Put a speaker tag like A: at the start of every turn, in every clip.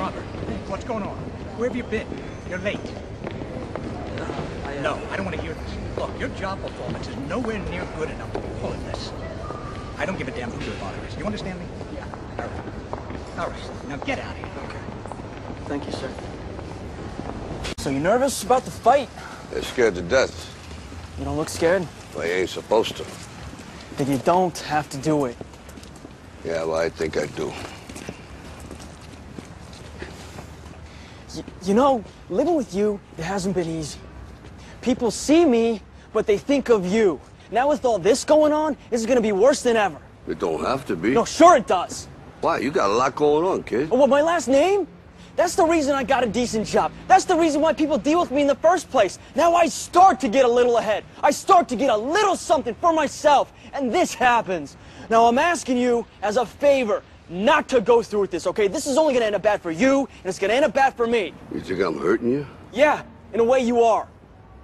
A: Robert, what's going on? Where have you been? You're late. No, I don't want to hear this. Look, your job performance is nowhere near good enough to be pulling this. I don't give a damn who your father is. You understand me?
B: Yeah.
A: All right. All right. Now get out of here.
B: Okay. Thank you, sir. So you nervous about the fight?
C: They're scared to death.
B: You don't look scared?
C: Well, you ain't supposed to.
B: Then you don't have to do it.
C: Yeah, well, I think I do.
B: You know, living with you, it hasn't been easy. People see me, but they think of you. Now with all this going on, this is gonna be worse than ever.
C: It don't have to be.
B: No, sure it does.
C: Why? You got a lot going on, kid.
B: Oh, what, my last name? That's the reason I got a decent job. That's the reason why people deal with me in the first place. Now I start to get a little ahead. I start to get a little something for myself. And this happens. Now I'm asking you as a favor not to go through with this, okay? This is only gonna end up bad for you, and it's gonna end up bad for me.
C: You think I'm hurting you?
B: Yeah, in a way you are.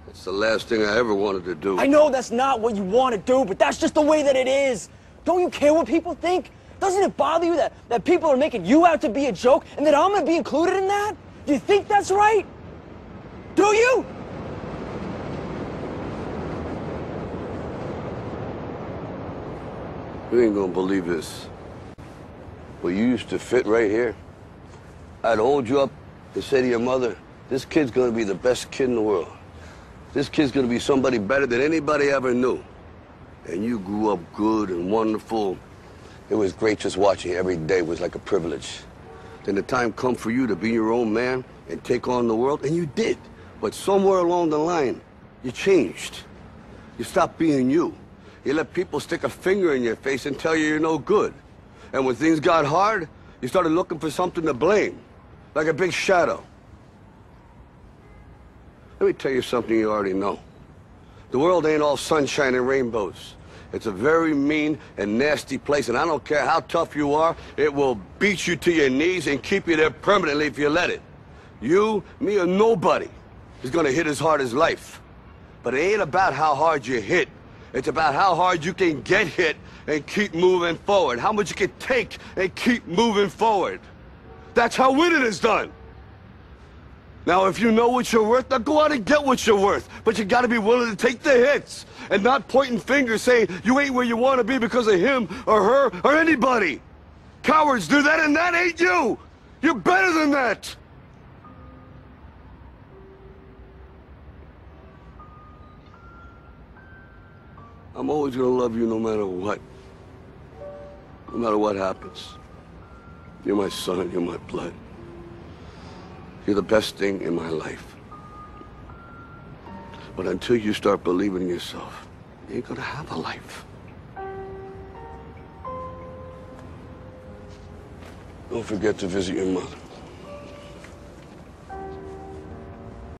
C: It's the last thing I ever wanted to do.
B: I know that's not what you want to do, but that's just the way that it is. Don't you care what people think? Doesn't it bother you that people are making you out to be a joke and that I'm going to be included in that? Do you think that's right? Do you?
C: You ain't gonna believe this. But you used to fit right here. I'd hold you up and say to your mother, this kid's gonna be the best kid in the world. This kid's gonna be somebody better than anybody ever knew. And you grew up good and wonderful. It was great just watching you every day. It was like a privilege. Then the time come for you to be your own man and take on the world, and you did. But somewhere along the line, you changed. You stopped being you. You let people stick a finger in your face and tell you you're no good. And when things got hard, you started looking for something to blame, like a big shadow. Let me tell you something you already know. The world ain't all sunshine and rainbows. It's a very mean and nasty place, and I don't care how tough you are, it will beat you to your knees and keep you there permanently if you let it. You, me, or nobody is gonna hit as hard as life. But it ain't about how hard you hit. It's about how hard you can get hit and keep moving forward. How much you can take and keep moving forward. That's how winning is done. Now, if you know what you're worth, now go out and get what you're worth. But you gotta be willing to take the hits and not pointing fingers saying you ain't where you want to be because of him or her or anybody. Cowards do that, and that ain't you. You're better than that. I'm always gonna love you no matter what. No matter what happens. You're my son, you're my blood. You're the best thing in my life. But until you start believing in yourself, you ain't gonna have a life. Don't forget to visit your mother.